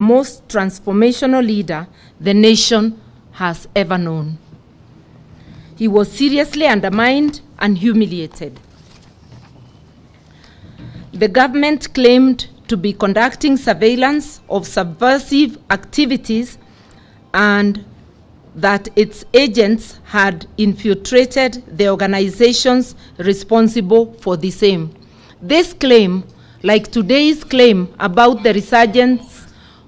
most transformational leader the nation has ever known. He was seriously undermined and humiliated. The government claimed to be conducting surveillance of subversive activities and that its agents had infiltrated the organizations responsible for the same. This claim, like today's claim about the resurgence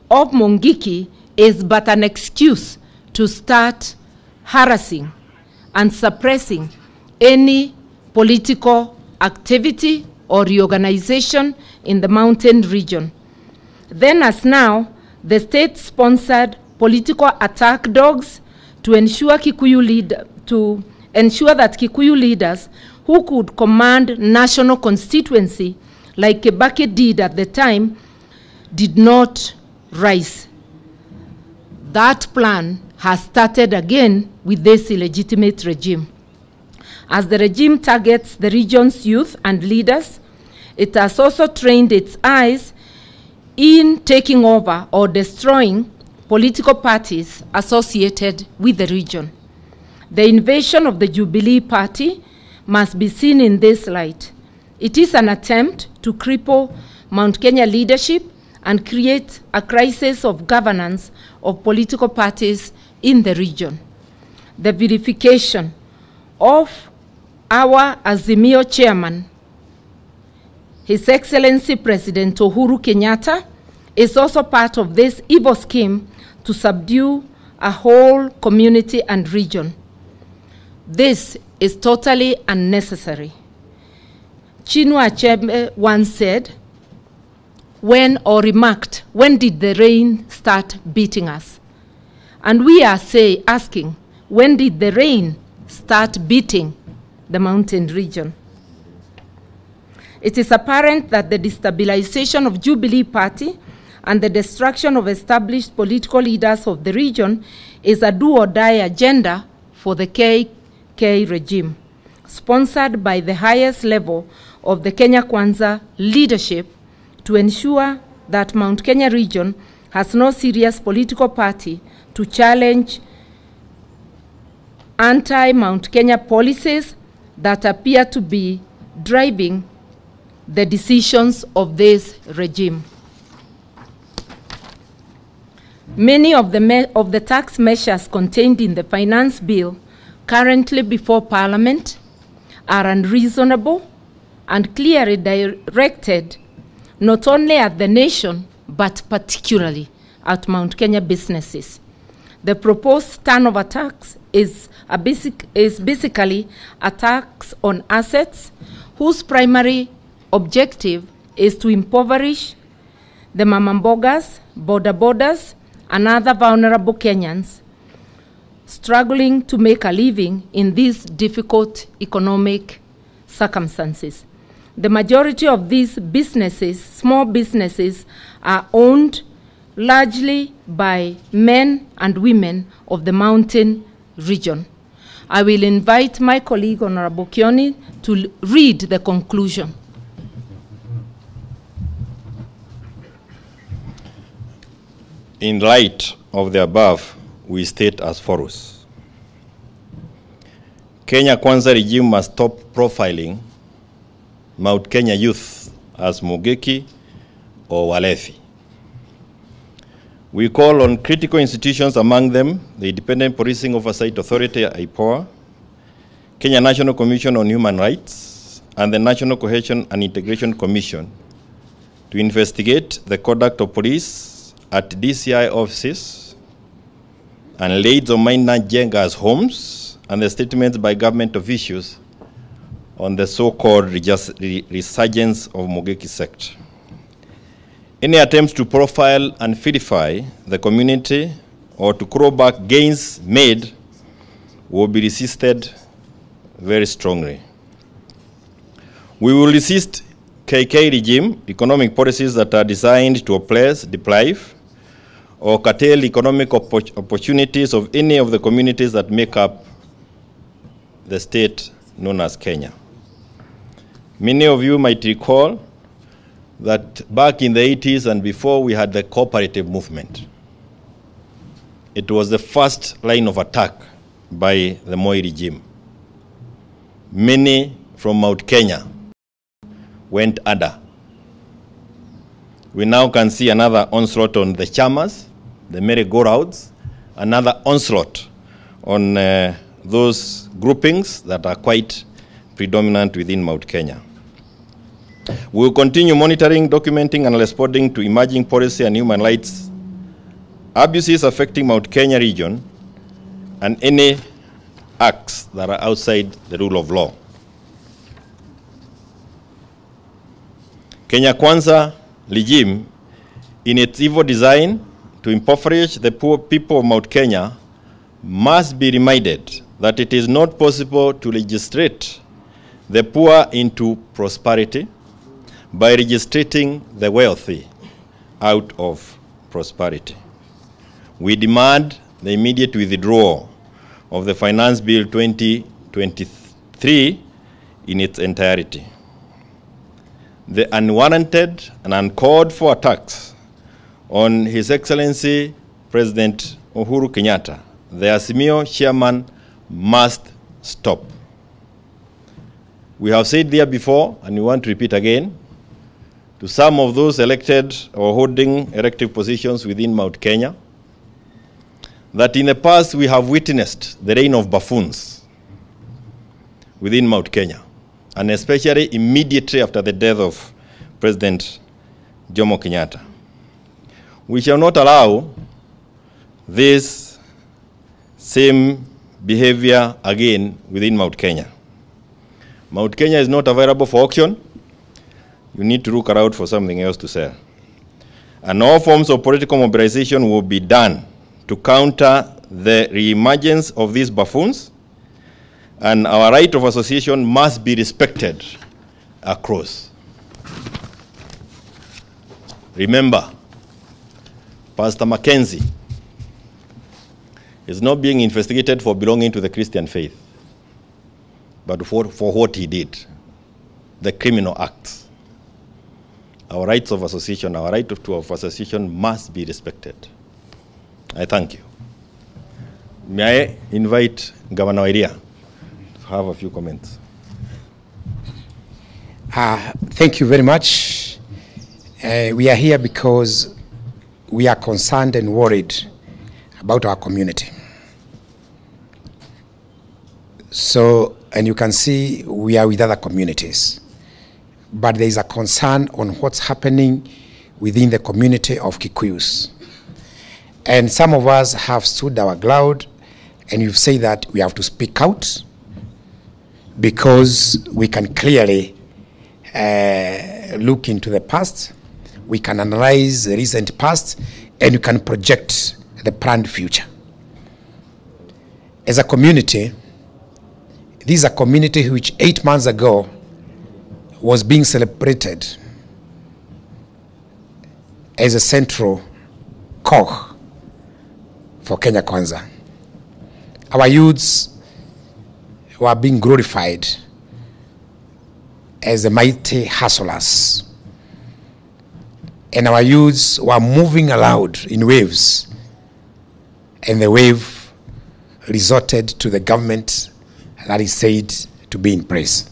of Mungiki, is but an excuse to start harassing and suppressing any political activity or reorganization in the mountain region. Then as now, the state-sponsored political attack dogs to ensure that Kikuyu leaders who could command national constituency, like Kebake did at the time, did not rise. That plan has started again with this illegitimate regime. As the regime targets the region's youth and leaders, it has also trained its eyes in taking over or destroying political parties associated with the region. The invasion of the Jubilee Party must be seen in this light. It is an attempt to cripple Mount Kenya leadership and create a crisis of governance of political parties in the region. The verification of our Azimio chairman, His Excellency President Uhuru Kenyatta, is also part of this evil scheme to subdue a whole community and region. This is totally unnecessary. Chinua Achebe once said, remarked, when did the rain start beating us? And we are asking, when did the rain start beating the mountain region? It is apparent that the destabilization of Jubilee Party and the destruction of established political leaders of the region is a do-or-die agenda for the KK regime, sponsored by the highest level of the Kenya Kwanza leadership to ensure that Mount Kenya region has no serious political party to challenge anti-Mount Kenya policies that appear to be driving the decisions of this regime. Many of the tax measures contained in the finance bill currently before Parliament are unreasonable and clearly directed not only at the nation, but particularly at Mount Kenya businesses. The proposed turnover tax is basically a tax on assets whose primary objective is to impoverish the mamambogas, boda-bodas, and other vulnerable Kenyans struggling to make a living in these difficult economic circumstances. The majority of these businesses, small businesses, are owned largely by men and women of the mountain region. I will invite my colleague, Honorable Kioni, to read the conclusion. In light of the above, we state as follows. Kenya Kwanza regime must stop profiling Mount Kenya youth as Mungiki or Walefi. We call on critical institutions, among them the Independent Policing Oversight Authority, IPOA, Kenya National Commission on Human Rights, and the National Cohesion and Integration Commission to investigate the conduct of police at DCI offices and raids on minor Jenga's homes and the statements by government officials on the so-called resurgence of Mungiki sect. Any attempts to profile and vilify the community or to claw back gains made will be resisted very strongly. We will resist KK regime economic policies that are designed to oppress, deprive, or curtail economic opportunities of any of the communities that make up the state known as Kenya. Many of you might recall that back in the 80s and before, we had the cooperative movement. It was the first line of attack by the Moi regime. Many from Mount Kenya went under. We now can see another onslaught on the chamas, the merry-go-rounds, another onslaught on those groupings that are quite predominant within Mount Kenya. We will continue monitoring, documenting, and responding to emerging policy and human rights abuses affecting Mount Kenya region and any acts that are outside the rule of law. Kenya Kwanza regime, in its evil design to impoverish the poor people of Mount Kenya, must be reminded that it is not possible to legislate the poor into prosperity by registrating the wealthy out of prosperity. We demand the immediate withdrawal of the Finance Bill 2023 in its entirety. The unwarranted and uncalled for attacks on His Excellency President Uhuru Kenyatta, the Azimio chairman, must stop. We have said there before, and we want to repeat again, to some of those elected or holding elective positions within Mount Kenya, that in the past we have witnessed the reign of buffoons within Mount Kenya, and especially immediately after the death of President Jomo Kenyatta. We shall not allow this same behavior again within Mount Kenya. Mount Kenya is not available for auction. You need to look around for something else to sell. And all forms of political mobilization will be done to counter the reemergence of these buffoons, and our right of association must be respected across. Remember, Pastor Mackenzie is not being investigated for belonging to the Christian faith, but for what he did, the criminal acts. Our rights of association, our right of association must be respected. I thank you. May I invite Governor Kwariria to have a few comments? Thank you very much. We are here because we are concerned and worried about our community. So, and you can see we are with other communities. But there is a concern on what's happening within the community of Kikuyus. And some of us have stood our ground, and you've said that we have to speak out because we can clearly look into the past, we can analyze the recent past, and we can project the planned future. As a community, this is a community which 8 months ago was being celebrated as a central core for Kenya Kwanza. Our youths were being glorified as the mighty hustlers. And our youths were moving aloud in waves. And the wave resorted to the government that is said to be in place.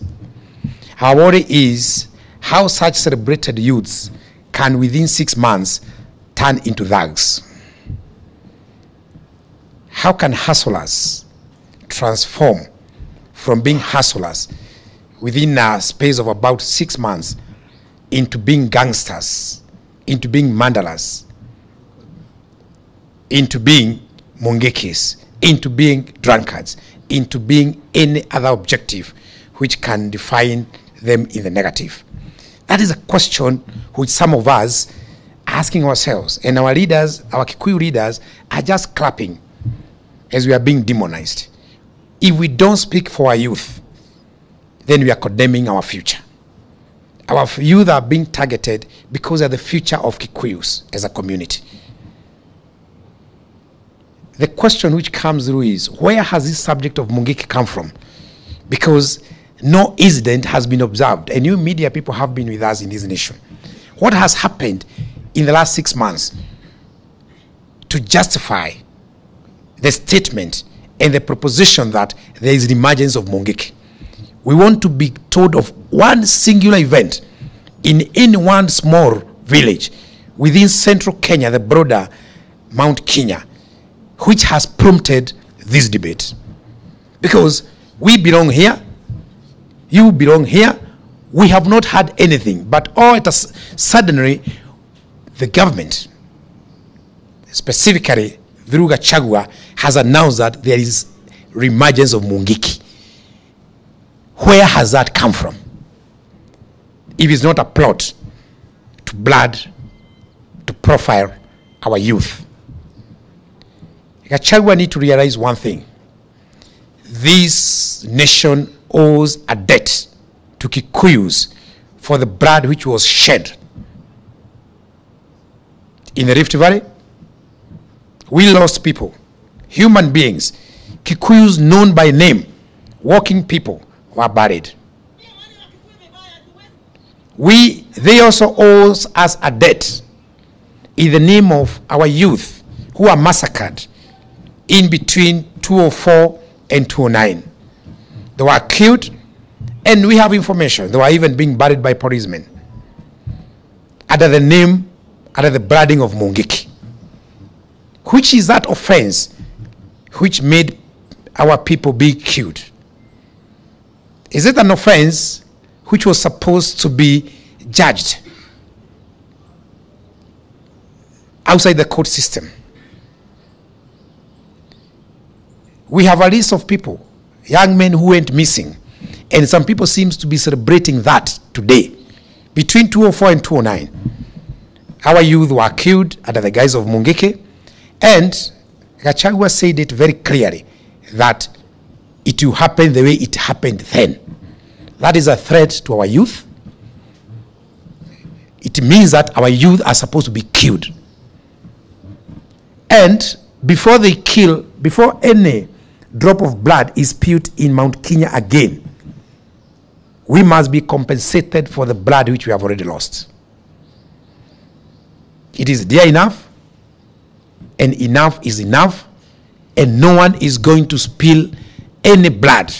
Our worry is how such celebrated youths can within 6 months turn into thugs. How can hustlers transform from being hustlers within a space of about 6 months into being gangsters, into being mandalers, into being mongekis, into being drunkards, into being any other objective which can define them in the negative? That is a question which some of us are asking ourselves, and our leaders, our Kikuyu leaders, are just clapping as we are being demonized. If we don't speak for our youth, then we are condemning our future. Our youth are being targeted because they are the future of Kikuyus as a community. The question which comes through is, where has this subject of Mungiki come from? Because no incident has been observed, and you media people have been with us in this nation. what has happened in the last 6 months to justify the statement and the proposition that there is an emergence of Mungiki. We want to be told of one singular event in any one small village within central Kenya, the broader Mount Kenya, which has prompted this debate. Because we belong here, you belong here, we have not had anything, but all it has suddenly, the government, specifically through Gachagua, has announced that there is reemergence of Mungiki. Where has that come from? If it's not a plot to blood, to profile our youth. Gachagua need to realize one thing. This nation owes a debt to Kikuyus for the blood which was shed in the Rift Valley. We lost people, human beings, Kikuyus known by name, working people were buried. They also owe us a debt in the name of our youth who are massacred in between 2004 and 2009. They were killed, and we have information. They were even being buried by policemen under the name, under the branding of Mungiki. Which is that offense which made our people be killed? Is it an offense which was supposed to be judged outside the court system? We have a list of people, young men who went missing, and some people seem to be celebrating that today. Between 2004 and 2009, our youth were killed under the guise of Mungiki, and Gachagua said it very clearly that it will happen the way it happened then. That is a threat to our youth. It means that our youth are supposed to be killed. And before they kill, before any drop of blood is spilled in Mount Kenya again, we must be compensated for the blood which we have already lost. It is dear enough, and enough is enough, and no one is going to spill any blood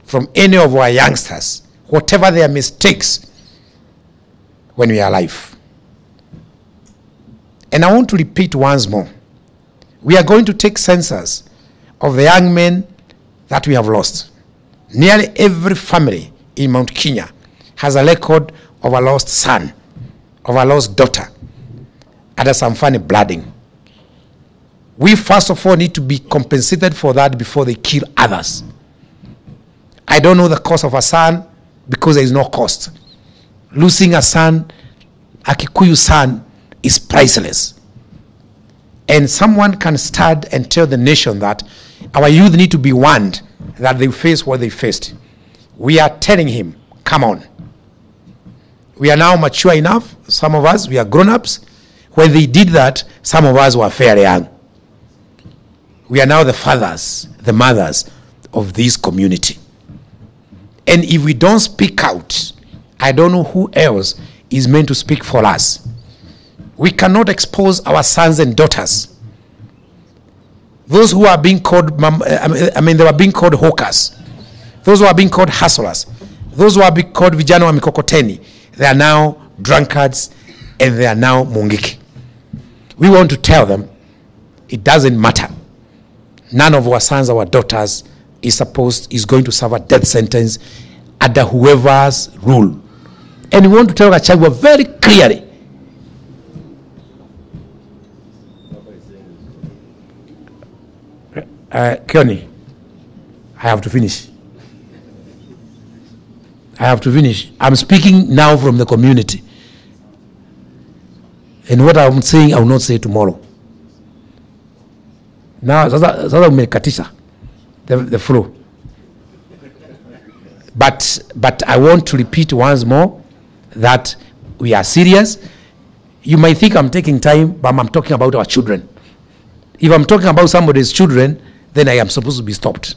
from any of our youngsters, whatever their mistakes, when we are alive. And I want to repeat once more, we are going to take census of the young men that we have lost. Nearly every family in Mount Kenya has a record of a lost son, of a lost daughter, under some funny blooding. We first of all need to be compensated for that before they kill others. I don't know the cost of a son because there is no cost. Losing a son, a Kikuyu son, is priceless. And someone can stand and tell the nation that our youth need to be warned that they face what they faced. We are telling him, come on. We are now mature enough. Some of us, we are grown-ups. When they did that, some of us were fairly young. We are now the fathers, the mothers of this community. And if we don't speak out, I don't know who else is meant to speak for us. We cannot expose our sons and daughters. Those who are being called, they were being called hawkers. Those who are being called hustlers. Those who are being called vijana wa mikokoteni. They are now drunkards, and they are now Mungiki. We want to tell them, it doesn't matter. None of our sons, our daughters is going to serve a death sentence under whoever's rule. And we want to tell Gachagua very clearly. Kioni, I have to finish. I'm speaking now from the community. And what I'm saying, I will not say tomorrow. Now, sasa umekatisha the flow. But I want to repeat once more that we are serious. You might think I'm taking time, but I'm talking about our children. If I'm talking about somebody's children, then I am supposed to be stopped.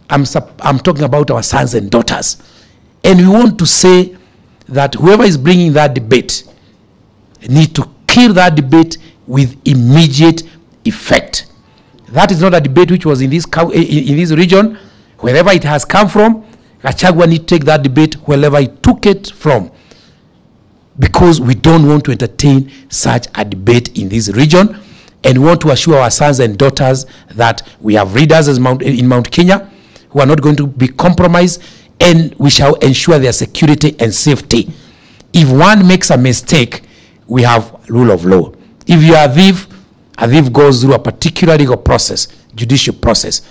I'm talking about our sons and daughters. And we want to say that whoever is bringing that debate need to kill that debate with immediate effect. That is not a debate which was in this region. Wherever it has come from, Gachagua need to take that debate wherever he took it from, because we don't want to entertain such a debate in this region, and we want to assure our sons and daughters that we have leaders in Mount Kenya who are not going to be compromised, and we shall ensure their security and safety. If one makes a mistake, we have rule of law. If you are a thief goes through a particular legal process, judicial process.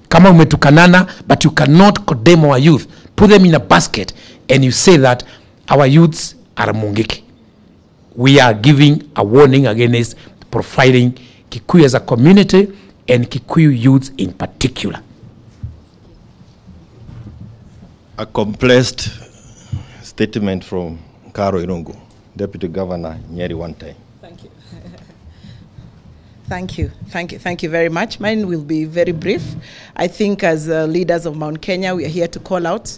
Kama umetukanana, but you cannot condemn our youth, put them in a basket, and you say that our youths are Mungiki. We are giving a warning against profiling Kikuyu as a community and Kikuyu youths in particular. A compressed statement from Karo Irungu, Deputy Governor Nyeri one time. Thank you. Thank you very much. Mine will be very brief. I think as leaders of Mount Kenya, we are here to call out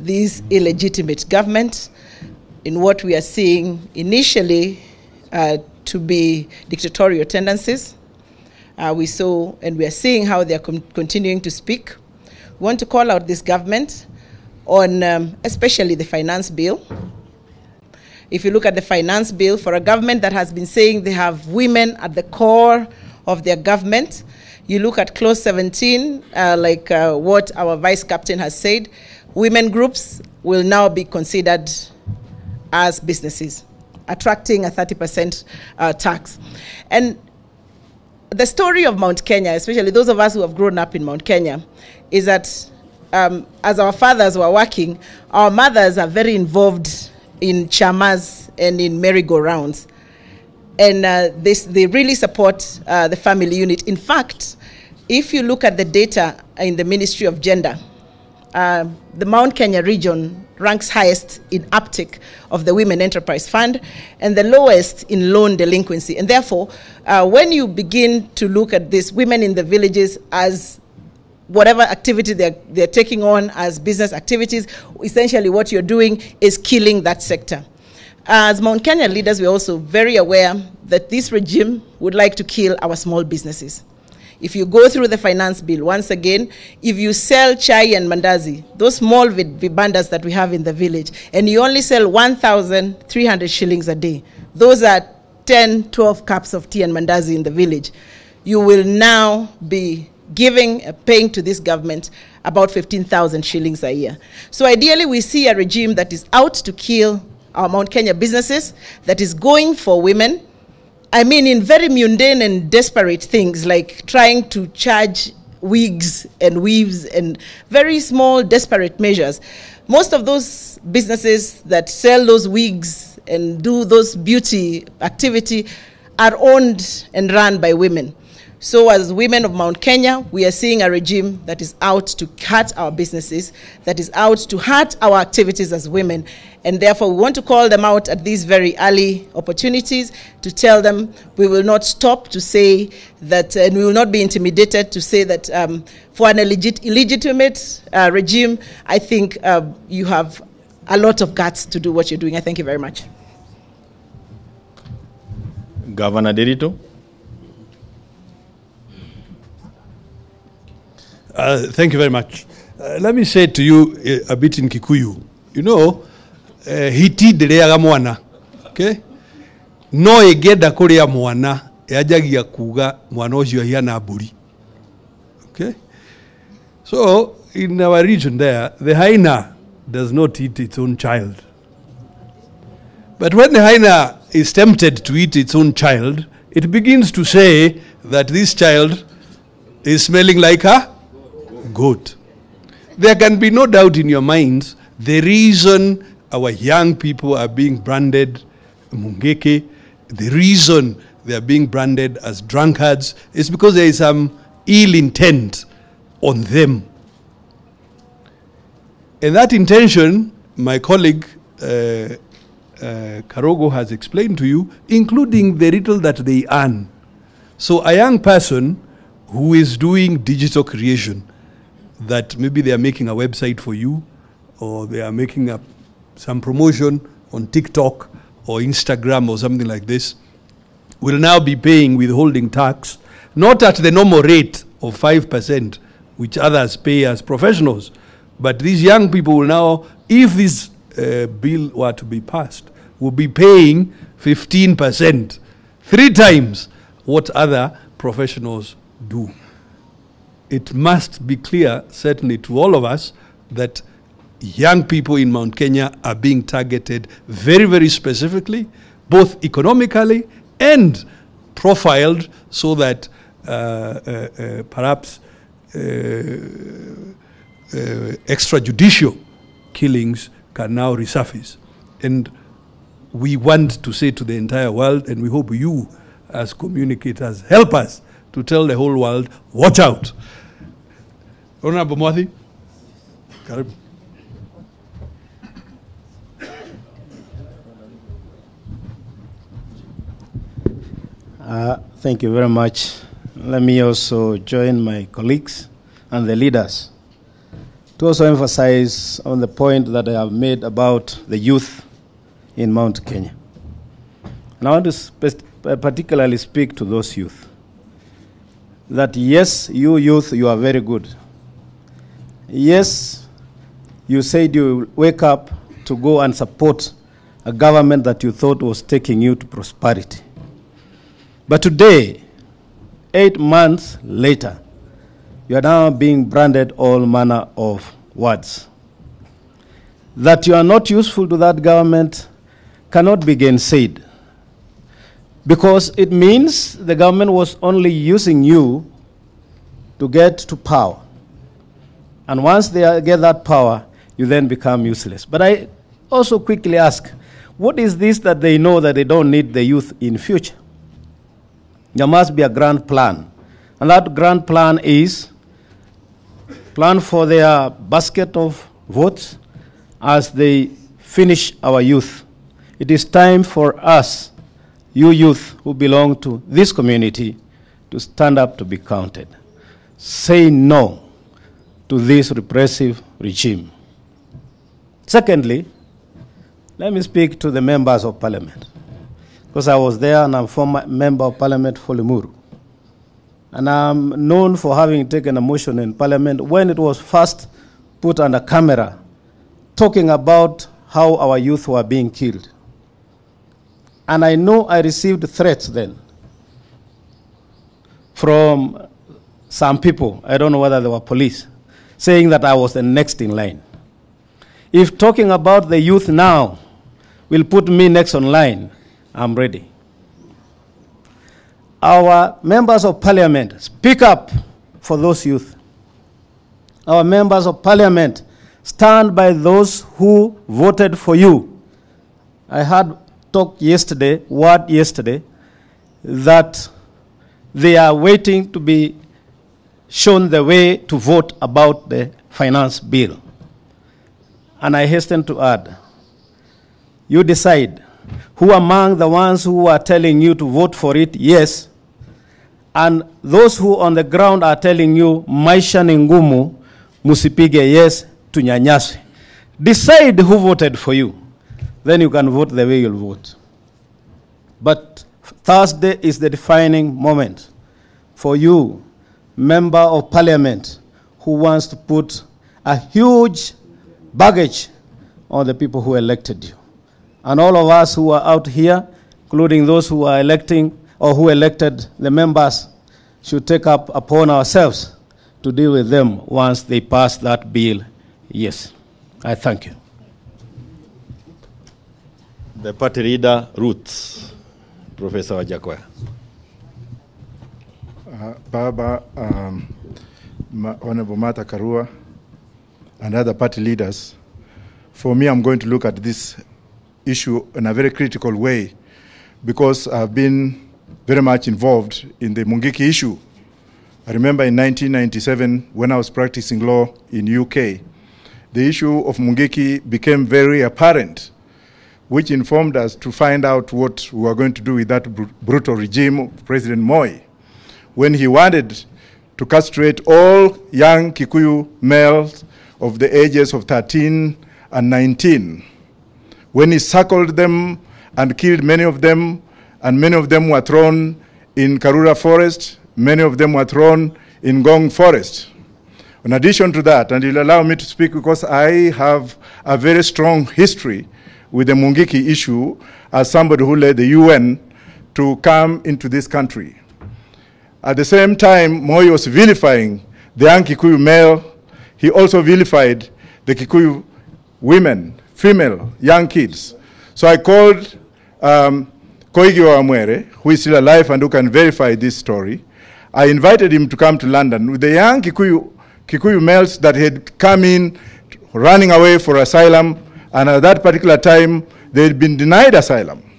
this illegitimate government in what we are seeing initially to be dictatorial tendencies. We saw and we are seeing how they are continuing to speak. We want to call out this government on especially the finance bill. If you look at the finance bill, for a government that has been saying they have women at the core of their government, you look at clause 17, like what our vice captain has said, women groups will now be considered as businesses, attracting a 30% tax. And the story of Mount Kenya, especially those of us who have grown up in Mount Kenya, is that as our fathers were working, our mothers are very involved in chamas and in merry-go-rounds. And they really support the family unit. In fact, if you look at the data in the Ministry of Gender, the Mount Kenya region ranks highest in uptake of the Women Enterprise Fund and the lowest in loan delinquency. And therefore, when you begin to look at this, women in the villages as whatever activity they're taking on as business activities, essentially what you're doing is killing that sector. As Mount Kenya leaders, we're also very aware that this regime would like to kill our small businesses. If you go through the finance bill, once again, if you sell chai and mandazi, those small vibandas that we have in the village, and you only sell 1,300 shillings a day, those are 10, 12 cups of tea and mandazi in the village, you will now be paying to this government about 15,000 shillings a year. So ideally, we see a regime that is out to kill our Mount Kenya businesses, that is going for women. I mean, in very mundane and desperate things, like trying to charge wigs and weaves and very small, desperate measures. Most of those businesses that sell those wigs and do those beauty activity are owned and run by women. So as women of Mount Kenya, we are seeing a regime that is out to cut our businesses, that is out to hurt our activities as women. And therefore, we want to call them out at these very early opportunities to tell them we will not stop to say that, and we will not be intimidated to say that for an illegitimate regime, I think you have a lot of guts to do what you're doing. I thank you very much. Governor Derito. Thank you very much. Let me say to you a bit in Kikuyu. You know, hiti dereaga mwana. Okay? No egeda kuria mwana yajagia kuga mwana ucio hiana mburi. Okay? So in our region there, the hyena does not eat its own child. But when the hyena is tempted to eat its own child, it begins to say that this child is smelling like a goat. There can be no doubt in your minds the reason our young people are being branded Mungeke, the reason they are being branded as drunkards is because there is some ill intent on them. And that intention, my colleague Karogo has explained to you, including the little that they earn. So a young person who is doing digital creation, that maybe they are making a website for you, or they are making a some promotion on TikTok or Instagram or something like this will now be paying withholding tax, not at the normal rate of 5%, which others pay as professionals. But these young people will now, if this bill were to be passed, will be paying 15%, 3 times what other professionals do. It must be clear, certainly to all of us, that young people in Mount Kenya are being targeted very, very specifically, both economically and profiled, so that perhaps extrajudicial killings can now resurface. And we want to say to the entire world, and we hope you as communicators help us to tell the whole world, watch out. Honorable Mwathi, karibu. Thank you very much. Let me also join my colleagues and the leaders to also emphasize on the point that I have made about the youth in Mount Kenya. And I want to particularly speak to those youth. That yes, you youth, you are very good. Yes, you said you wake up to go and support a government that you thought was taking you to prosperity. But today, 8 months later, you are now being branded all manner of words. That you are not useful to that government cannot be gainsaid, because it means the government was only using you to get to power. And once they get that power, you then become useless. But I also quickly ask, what is this that they know that they don't need the youth in future? There must be a grand plan. And that grand plan is plan for their basket of votes as they finish our youth. It is time for us, you youth who belong to this community, to stand up to be counted. Say no to this repressive regime. Secondly, let me speak to the members of parliament, because I was there and I'm a former member of parliament for Limuru. And I'm known for having taken a motion in parliament when it was first put under camera, talking about how our youth were being killed. And I know I received threats then from some people, I don't know whether they were police, saying that I was the next in line. If talking about the youth now will put me next on line, I'm ready. Our members of parliament, speak up for those youth. Our members of parliament, stand by those who voted for you. I had talk yesterday, word yesterday, that they are waiting to be shown the way to vote about the finance bill. And I hasten to add, you decide who among the ones who are telling you to vote for it, yes, and those who on the ground are telling you, maisha ni ngumu, musipige yes, tunyanyaswe. Decide who voted for you. Then you can vote the way you'll vote. But Thursday is the defining moment for you, member of parliament, who wants to put a huge baggage on the people who elected you. And all of us who are out here, including those who are electing or who elected the members, should take up upon ourselves to deal with them once they pass that bill. Yes, I thank you. The party leader, Roots, Professor Wajakoya. Baba, Honorable Martha Karua, and other party leaders, for me, I'm going to look at this issue in a very critical way, because I've been very much involved in the Mungiki issue. I remember in 1997, when I was practicing law in UK, the issue of Mungiki became very apparent, which informed us to find out what we were going to do with that brutal regime of President Moi, when he wanted to castrate all young Kikuyu males of the ages of 13 and 19. when he circled them and killed many of them, and many of them were thrown in Karura Forest, many of them were thrown in Gong Forest. In addition to that, and you'll allow me to speak because I have a very strong history with the Mungiki issue as somebody who led the UN to come into this country. At the same time, Moi was vilifying the young Kikuyu male. He also vilified the Kikuyu women, female, young kids. So I called Koigi Wamwere, who is still alive and who can verify this story. I invited him to come to London with the young Kikuyu males that had come in running away for asylum, and at that particular time, they had been denied asylum.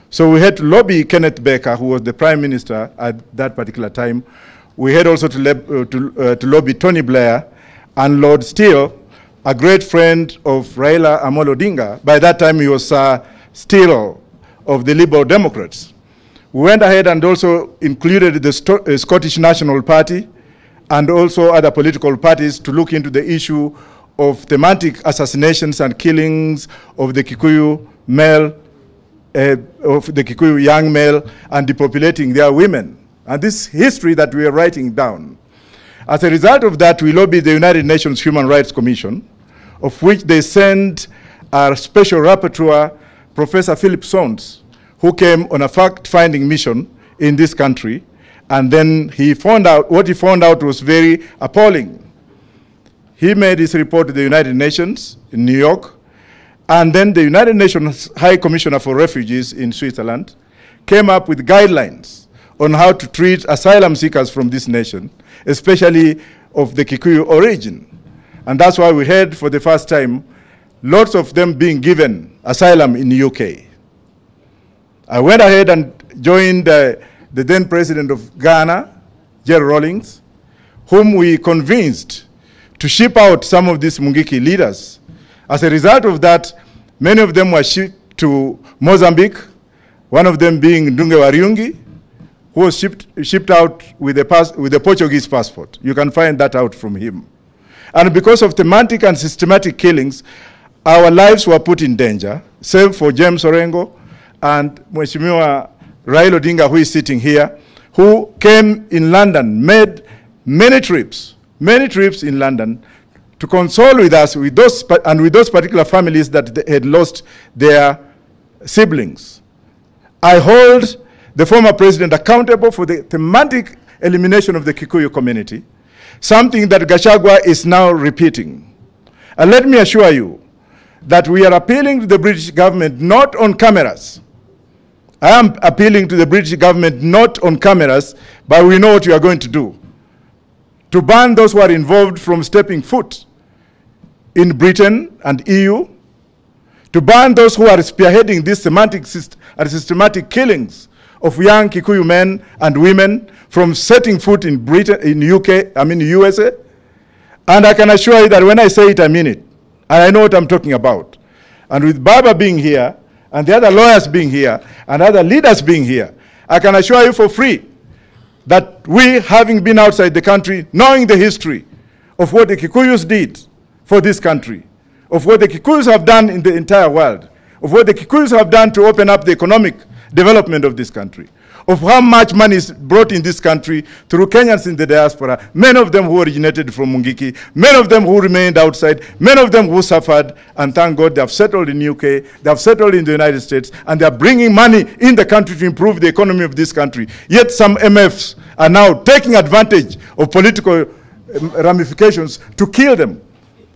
So we had to lobby Kenneth Baker, who was the Prime Minister at that particular time. We had also to lobby Tony Blair and Lord Steele, a great friend of Raila Amolo Odinga. By that time, he was Steele of the Liberal Democrats. We went ahead and also included the Scottish National Party and also other political parties to look into the issue of thematic assassinations and killings of the Kikuyu male, of the Kikuyu young male, and depopulating their women. And this history that we are writing down. As a result of that, we lobbied the United Nations Human Rights Commission, of which they sent our special rapporteur, Professor Philip Sons, who came on a fact-finding mission in this country, and then he found out, what he found out was very appalling. He made his report to the United Nations in New York, and then the United Nations High Commissioner for Refugees in Switzerland came up with guidelines on how to treat asylum seekers from this nation, especially of the Kikuyu origin. And that's why we had, for the first time, lots of them being given asylum in the UK. I went ahead and joined the then president of Ghana, Jerry Rawlings, whom we convinced to ship out some of these Mungiki leaders. As a result of that, many of them were shipped to Mozambique, one of them being Ndunge Wariungi, who was shipped out with a Portuguese passport. You can find that out from him. And because of thematic and systematic killings, our lives were put in danger, save for James Orengo and Mheshimiwa Raila Odinga, who is sitting here, who came in London, made many trips in London to console with us, with those particular families that had lost their siblings. I hold the former president accountable for the thematic elimination of the Kikuyu community, something that Gachagua is now repeating. And let me assure you that we are appealing to the British government not on cameras. I am appealing to the British government not on cameras, but we know what we are going to do. To ban those who are involved from stepping foot in Britain and EU, to ban those who are spearheading these systematic killings of young Kikuyu men and women from setting foot in Britain, in USA. And I can assure you that when I say it, I mean it. And I know what I'm talking about. And with Baba being here, and the other lawyers being here, and other leaders being here, I can assure you for free that we, having been outside the country, knowing the history of what the Kikuyus did for this country, of what the Kikuyus have done in the entire world, of what the Kikuyus have done to open up the economic development of this country, of how much money is brought in this country through Kenyans in the diaspora, many of them who originated from Mungiki, many of them who remained outside, many of them who suffered, and thank God they have settled in UK, they have settled in the United States, and they are bringing money in the country to improve the economy of this country. Yet some MFs are now taking advantage of political ramifications to kill them.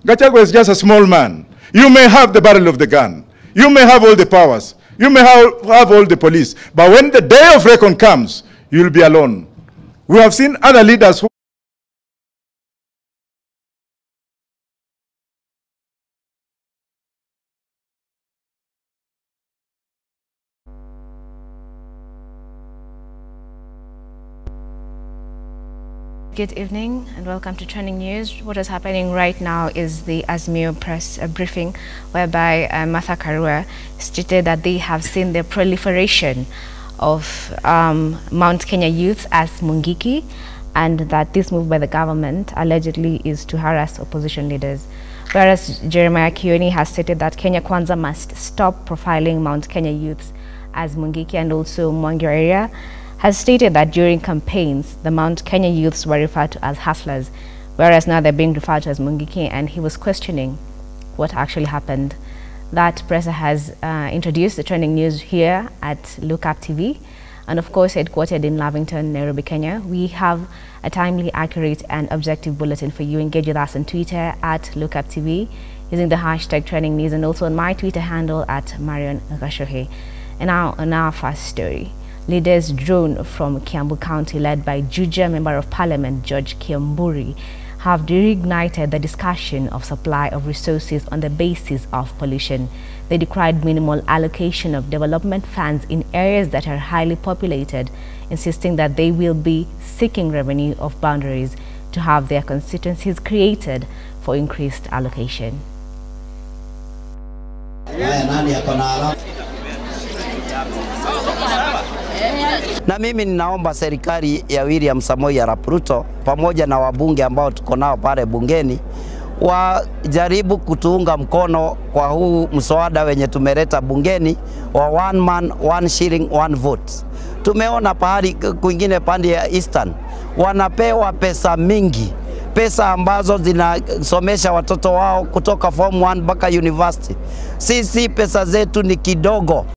Gachagua is just a small man. You may have the barrel of the gun. You may have all the powers. You may have all the police. But when the day of reckoning comes, you'll be alone. We have seen other leaders who Good evening and welcome to Trending News. What is happening right now is the Azimio press briefing, whereby Martha Karua stated that they have seen the proliferation of Mount Kenya youth as Mungiki, and that this move by the government allegedly is to harass opposition leaders. Whereas Jeremiah Kioni has stated that Kenya Kwanza must stop profiling Mount Kenya youths as Mungiki, and also Mwangi area has stated that during campaigns, the Mount Kenya youths were referred to as hustlers, whereas now they're being referred to as Mungiki, and he was questioning what actually happened. That presser has introduced the trending news here at Look Up TV, and of course headquartered in Lavington, Nairobi, Kenya. We have a timely, accurate and objective bulletin for you. Engage with us on Twitter at Look Up TV using the hashtag trending news, and also on my Twitter handle at Marion Gashohe. And now on our first story. Leaders drawn from Kiambu County, led by Juja Member of Parliament George Kiamburi, have reignited the discussion of supply of resources on the basis of pollution. They decried minimal allocation of development funds in areas that are highly populated, insisting that they will be seeking revenue of boundaries to have their constituencies created for increased allocation. Na mimi ninaomba serikali ya William Samoei Arap Ruto pamoja na wabunge ambao tuko nao pale bungeni wajaribu kutuunga mkono kwa huu mswada wenye tumeleta bungeni wa one man, one shilling, one vote. Tumeona pahali kwingine pande ya Eastern wanapewa pesa mingi, pesa ambazo zinasomesha watoto wao kutoka form 1 mpaka university. Sisi pesa zetu ni kidogo.